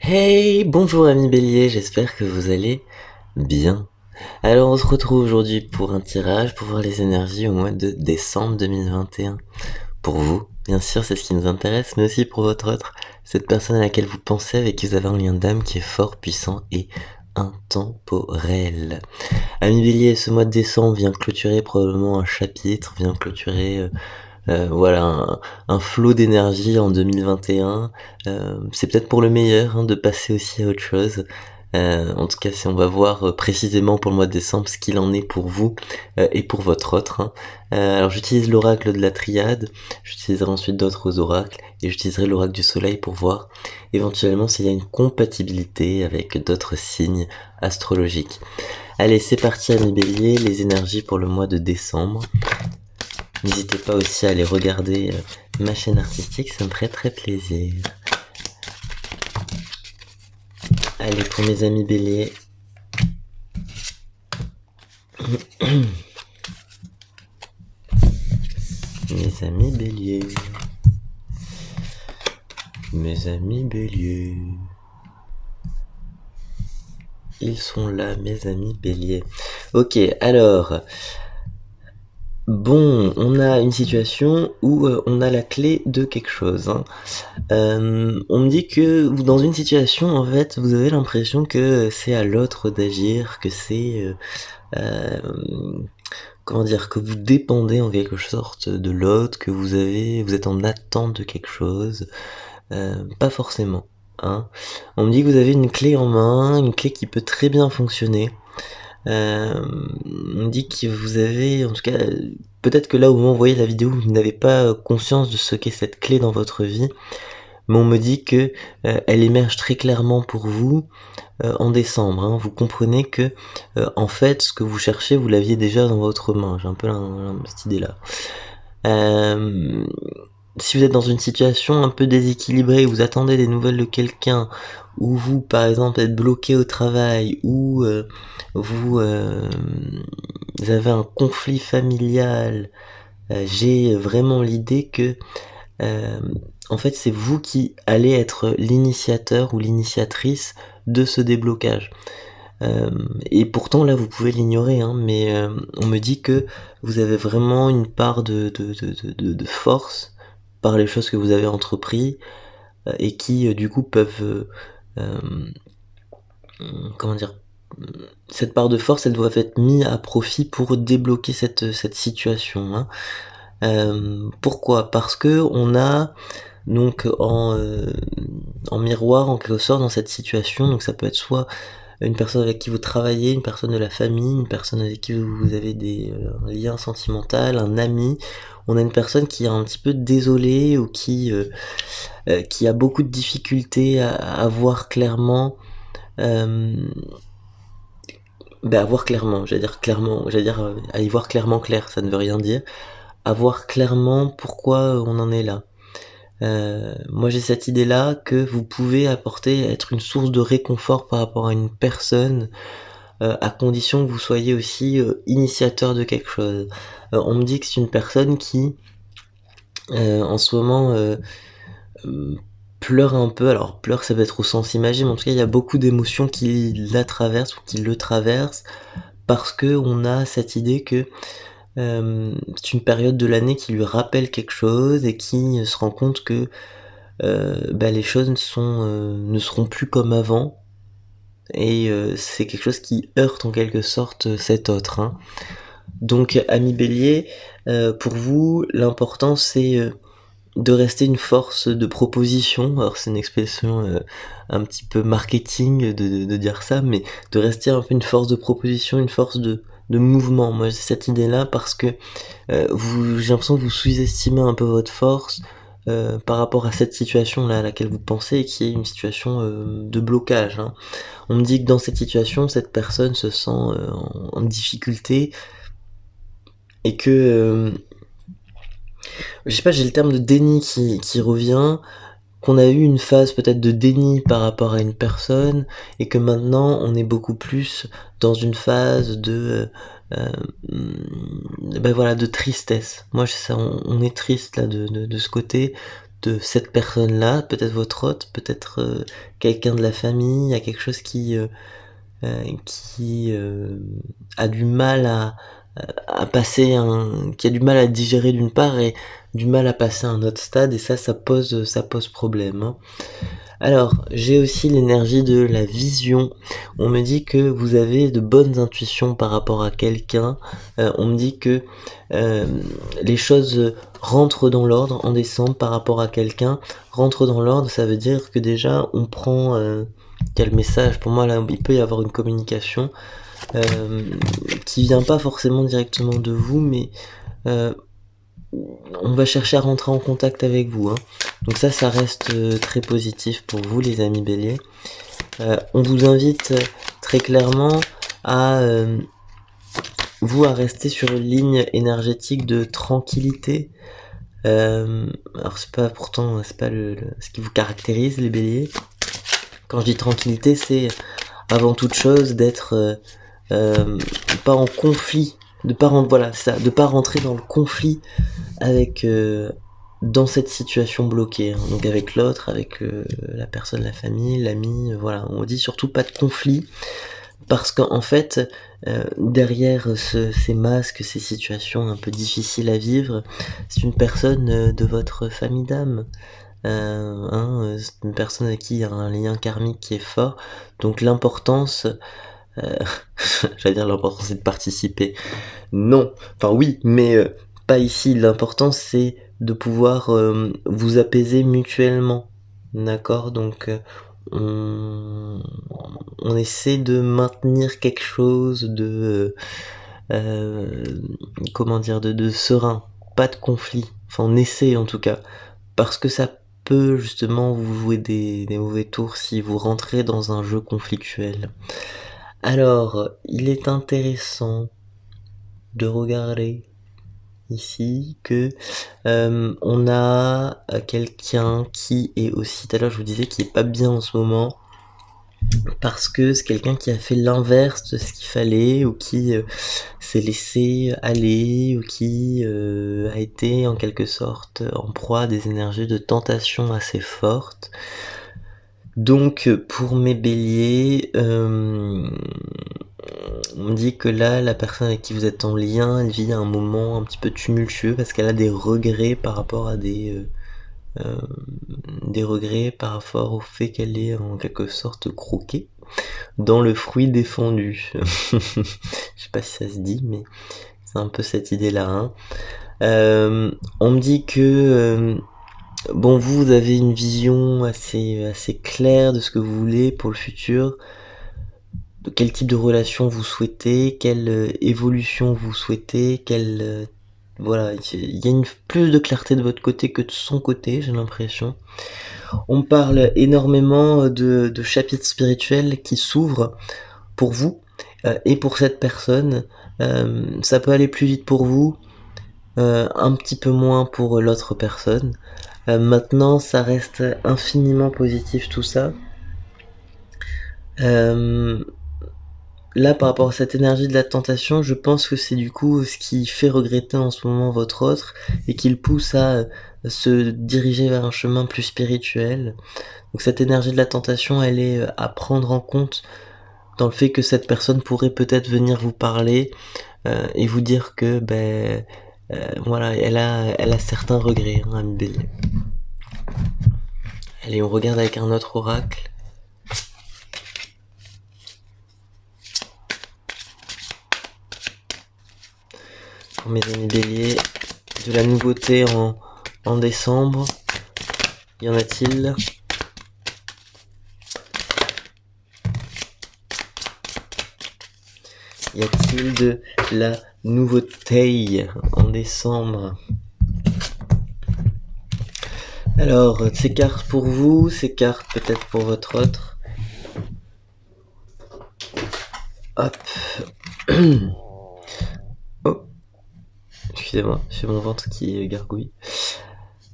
Hey, bonjour ami Bélier, j'espère que vous allez bien. Alors on se retrouve aujourd'hui pour un tirage pour voir les énergies au mois de décembre 2021. Pour vous, bien sûr, c'est ce qui nous intéresse, mais aussi pour votre autre, cette personne à laquelle vous pensez, avec qui vous avez un lien d'âme qui est fort, puissant et intemporel. Ami Bélier, ce mois de décembre vient clôturer probablement un chapitre, vient clôturer voilà un flot d'énergie en 2021. C'est peut-être pour le meilleur de passer aussi à autre chose. En tout cas, si on va voir précisément pour le mois de décembre ce qu'il en est pour vous et pour votre autre. Alors j'utilise l'oracle de la triade, j'utiliserai ensuite d'autres oracles et j'utiliserai l'oracle du soleil pour voir éventuellement s'il y a une compatibilité avec d'autres signes astrologiques. Allez, c'est parti amis bélier, les énergies pour le mois de décembre. N'hésitez pas aussi à aller regarder ma chaîne artistique, ça me ferait très plaisir. Allez, pour mes amis béliers. Mes amis béliers. Mes amis béliers. Ils sont là, mes amis béliers. Ok, alors... Bon, on a une situation où on a la clé de quelque chose. On me dit que dans une situation, en fait, vous avez l'impression que c'est à l'autre d'agir, que c'est... comment dire, que vous dépendez en quelque sorte de l'autre, que vous êtes en attente de quelque chose. Pas forcément. On me dit que vous avez une clé en main, une clé qui peut très bien fonctionner. On dit que vous avez, en tout cas, peut-être que là au moment où vous voyez la vidéo, vous n'avez pas conscience de ce qu'est cette clé dans votre vie, mais on me dit que elle émerge très clairement pour vous en décembre. Vous comprenez que en fait, ce que vous cherchez, vous l'aviez déjà dans votre main. J'ai un peu cette idée-là. Si vous êtes dans une situation un peu déséquilibrée, vous attendez des nouvelles de quelqu'un, ou vous, par exemple, êtes bloqué au travail, ou vous avez un conflit familial, j'ai vraiment l'idée que en fait c'est vous qui allez être l'initiateur ou l'initiatrice de ce déblocage. Et pourtant là vous pouvez l'ignorer, mais on me dit que vous avez vraiment une part de force par les choses que vous avez entrepris et qui du coup peuvent comment dire, cette part de force elle doit être mise à profit pour débloquer cette situation. Pourquoi? Parce que on a donc en miroir en quelque sorte dans cette situation, donc ça peut être soit une personne avec qui vous travaillez, une personne de la famille, une personne avec qui vous avez des liens sentimentaux, un ami. On a une personne qui est un petit peu désolée ou qui a beaucoup de difficultés à voir clairement, à voir clairement, j'allais dire à y voir clairement clair, ça ne veut rien dire. À voir clairement pourquoi on en est là. Moi j'ai cette idée-là que vous pouvez être une source de réconfort par rapport à une personne, à condition que vous soyez aussi initiateur de quelque chose. On me dit que c'est une personne qui, en ce moment, pleure un peu. Alors pleure, ça peut être au sens imagé, mais en tout cas il y a beaucoup d'émotions qui la traversent ou qui le traversent, parce que on a cette idée que c'est une période de l'année qui lui rappelle quelque chose et qui se rend compte que les choses ne seront plus comme avant, et c'est quelque chose qui heurte en quelque sorte cet autre. Donc ami bélier, pour vous l'important c'est de rester une force de proposition. Alors c'est une expression un petit peu marketing de dire ça, mais de rester un peu une force de proposition, une force de mouvement. Moi j'ai cette idée là parce que j'ai l'impression que vous sous-estimez un peu votre force par rapport à cette situation là à laquelle vous pensez, et qui est une situation de blocage. On me dit que dans cette situation, cette personne se sent en difficulté, et que je sais pas, j'ai le terme de déni qui revient, qu'on a eu une phase peut-être de déni par rapport à une personne, et que maintenant on est beaucoup plus dans une phase voilà, de tristesse. Moi c'est ça, on est triste là de ce côté, de cette personne-là, peut-être votre hôte, peut-être quelqu'un de la famille, il y a quelque chose qui a du mal à passer qui a du mal à digérer d'une part et du mal à passer à un autre stade, et ça pose problème, hein. Alors, j'ai aussi l'énergie de la vision. On me dit que vous avez de bonnes intuitions par rapport à quelqu'un. On me dit que les choses rentrent dans l'ordre en décembre par rapport à quelqu'un. Rentrent dans l'ordre, ça veut dire que déjà on prend quel message. Pour moi là, il peut y avoir une communication qui vient pas forcément directement de vous, mais on va chercher à rentrer en contact avec vous, hein. Donc ça reste très positif pour vous les amis Bélier. On vous invite très clairement à à rester sur une ligne énergétique de tranquillité. Alors c'est pas ce qui vous caractérise les Béliers. Quand je dis tranquillité, c'est avant toute chose d'être pas en conflit, de pas rentrer dans le conflit avec dans cette situation bloquée, hein. Donc avec l'autre, avec la personne, la famille, l'ami, voilà, on dit surtout pas de conflit, parce qu'en fait derrière ces masques, ces situations un peu difficiles à vivre, c'est une personne de votre famille d'âme, c'est une personne avec qui il y a un lien karmique qui est fort. Donc l'importance j'allais dire l'important c'est de participer. Non, enfin oui, mais pas ici. L'important c'est de pouvoir vous apaiser mutuellement. D'accord? Donc on essaie de maintenir quelque chose de comment dire, de serein, pas de conflit. Enfin on essaie en tout cas. Parce que ça peut justement vous jouer des mauvais tours si vous rentrez dans un jeu conflictuel. Alors, il est intéressant de regarder ici que on a quelqu'un qui est aussi, tout à l'heure je vous disais qu'il est pas bien en ce moment, parce que c'est quelqu'un qui a fait l'inverse de ce qu'il fallait, ou qui s'est laissé aller, ou qui a été en quelque sorte en proie à des énergies de tentation assez fortes. Donc pour mes béliers, on me dit que là, la personne avec qui vous êtes en lien, elle vit un moment un petit peu tumultueux parce qu'elle a des regrets par rapport à des regrets par rapport au fait qu'elle est en quelque sorte croquée dans le fruit défendu. Je sais pas si ça se dit, mais c'est un peu cette idée-là, hein. On me dit que bon, vous avez une vision assez claire de ce que vous voulez pour le futur, de quel type de relation vous souhaitez, quelle évolution vous souhaitez, voilà, il y a plus de clarté de votre côté que de son côté, j'ai l'impression. On parle énormément de chapitres spirituels qui s'ouvrent pour vous et pour cette personne. Ça peut aller plus vite pour vous, un petit peu moins pour l'autre personne. Maintenant, ça reste infiniment positif tout ça. Là, par rapport à cette énergie de la tentation, je pense que c'est du coup ce qui fait regretter en ce moment votre autre et qui le pousse à se diriger vers un chemin plus spirituel. Donc cette énergie de la tentation, elle est à prendre en compte dans le fait que cette personne pourrait peut-être venir vous parler et vous dire que voilà, elle a certains regrets, hein, Ami Bélier. Allez, on regarde avec un autre oracle. Pour mes amis Bélier, de la nouveauté en décembre, y en a-t-il? Y a-t-il de la nouveauté en décembre? Alors, ces cartes pour vous, ces cartes peut-être pour votre autre. Hop. Oh. Excusez-moi, c'est mon ventre qui gargouille.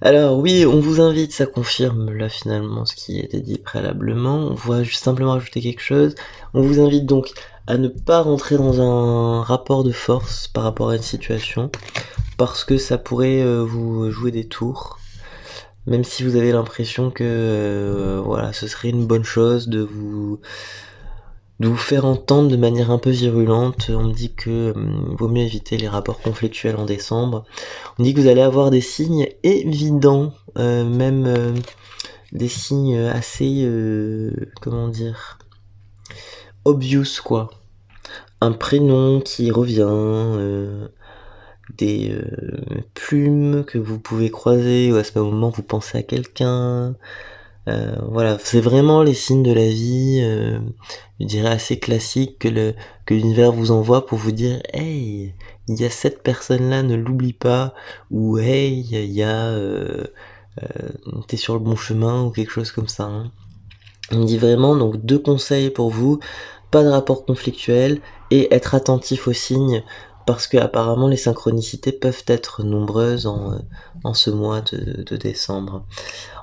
Alors oui, on vous invite, ça confirme là finalement ce qui était dit préalablement. On va juste simplement ajouter quelque chose. On vous invite donc à ne pas rentrer dans un rapport de force par rapport à une situation, parce que ça pourrait vous jouer des tours. Même si vous avez l'impression que voilà, ce serait une bonne chose de vous faire entendre de manière un peu virulente. On me dit que vaut mieux éviter les rapports conflictuels en décembre. On dit que vous allez avoir des signes évidents, même des signes assez, comment dire, obvious quoi. Un prénom qui revient, des plumes que vous pouvez croiser ou à ce moment vous pensez à quelqu'un. Voilà, c'est vraiment les signes de la vie, je dirais assez classiques que l'univers vous envoie pour vous dire: «Hey, il y a cette personne-là, ne l'oublie pas» ou «Hey, il y a, tu sur le bon chemin» ou quelque chose comme ça, hein. On me dit vraiment donc 2 conseils pour vous, pas de rapport conflictuel et être attentif aux signes parce que apparemment les synchronicités peuvent être nombreuses en ce mois de décembre.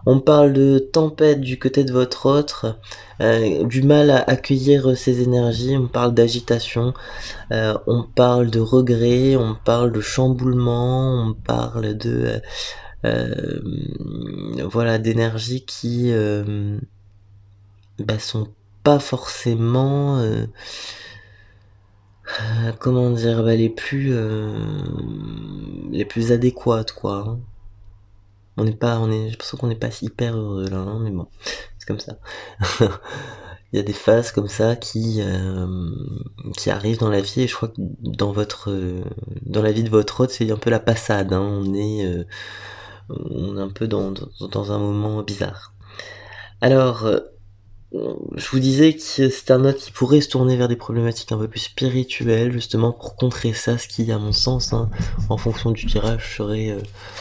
On parle de tempête du côté de votre autre, du mal à accueillir ces énergies, on parle d'agitation, on parle de regret, on parle de chamboulement, on parle de, voilà, d'énergies qui, sont pas forcément, comment dire? Les plus adéquates quoi, hein. J'ai l'impression qu'on n'est pas hyper heureux là, hein, mais bon, c'est comme ça. Il y a des phases comme ça qui arrivent dans la vie et je crois que dans la vie de votre hôte, c'est un peu la passade, hein. On est un peu dans un moment bizarre. Alors, je vous disais que c'est un hôte qui pourrait se tourner vers des problématiques un peu plus spirituelles, justement pour contrer ça, ce qui, à mon sens, hein, en fonction du tirage,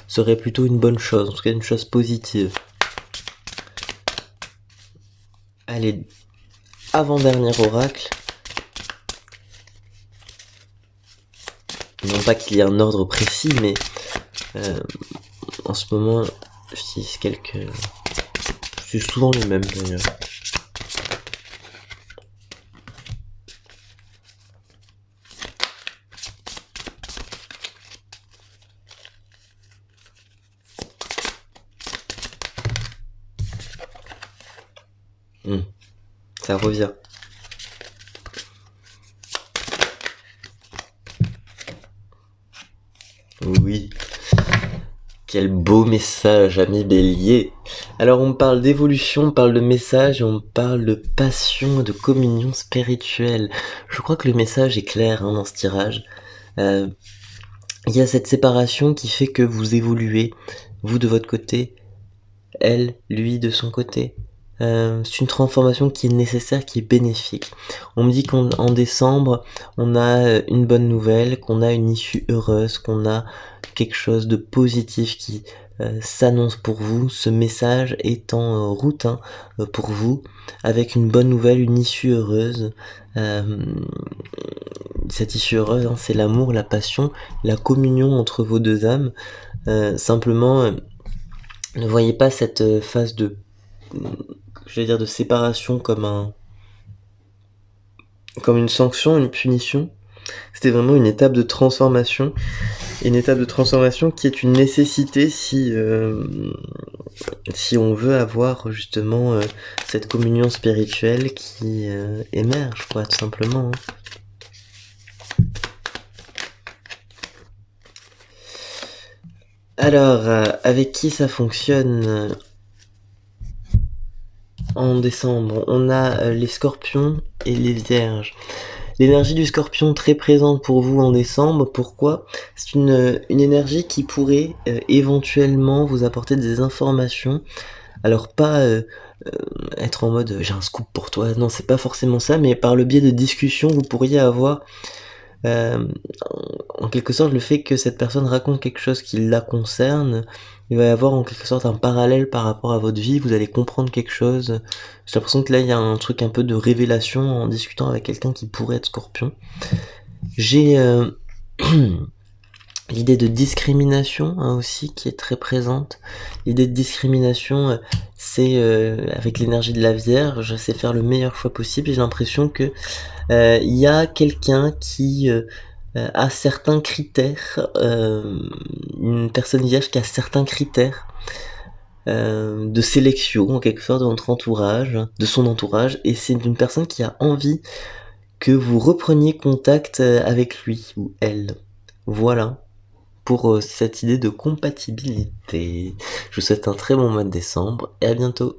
serait plutôt une bonne chose, en tout cas une chose positive. Allez, avant-dernier oracle. Non pas qu'il y ait un ordre précis, mais en ce moment, j'utilise c'est souvent les mêmes d'ailleurs. Ça revient. Oui. Quel beau message, ami Bélier. Alors on parle d'évolution, on parle de message, on parle de passion, de communion spirituelle. Je crois que le message est clair dans ce tirage. Il y a cette séparation qui fait que vous évoluez, vous de votre côté, elle, lui de son côté. C'est une transformation qui est nécessaire, qui est bénéfique. On me dit qu'en décembre, on a une bonne nouvelle, qu'on a une issue heureuse, qu'on a quelque chose de positif qui s'annonce pour vous. Ce message est en route pour vous, avec une bonne nouvelle, une issue heureuse. Cette issue heureuse, c'est l'amour, la passion, la communion entre vos deux âmes. Simplement, ne voyez pas cette phase de séparation comme une sanction, une punition. C'était vraiment une étape de transformation. Une étape de transformation qui est une nécessité si on veut avoir justement cette communion spirituelle qui émerge, quoi, tout simplement. Alors, avec qui ça fonctionne en décembre? On a les scorpions et les vierges. L'énergie du scorpion très présente pour vous en décembre. Pourquoi? C'est une énergie qui pourrait éventuellement vous apporter des informations. Alors pas être en mode j'ai un scoop pour toi, non c'est pas forcément ça, mais par le biais de discussions vous pourriez avoir en quelque sorte le fait que cette personne raconte quelque chose qui la concerne. Il va y avoir en quelque sorte un parallèle par rapport à votre vie, vous allez comprendre quelque chose. J'ai l'impression que là il y a un truc un peu de révélation en discutant avec quelqu'un qui pourrait être scorpion. J'ai l'idée de discrimination aussi qui est très présente. L'idée de discrimination, c'est avec l'énergie de la Vierge, je sais faire le meilleur choix possible. J'ai l'impression que il y a quelqu'un qui a certains critères, une personne vierge qui a certains critères de sélection en quelque sorte de votre entourage, de son entourage, et c'est une personne qui a envie que vous repreniez contact, avec lui ou elle. Voilà, pour, cette idée de compatibilité. Je vous souhaite un très bon mois de décembre et à bientôt.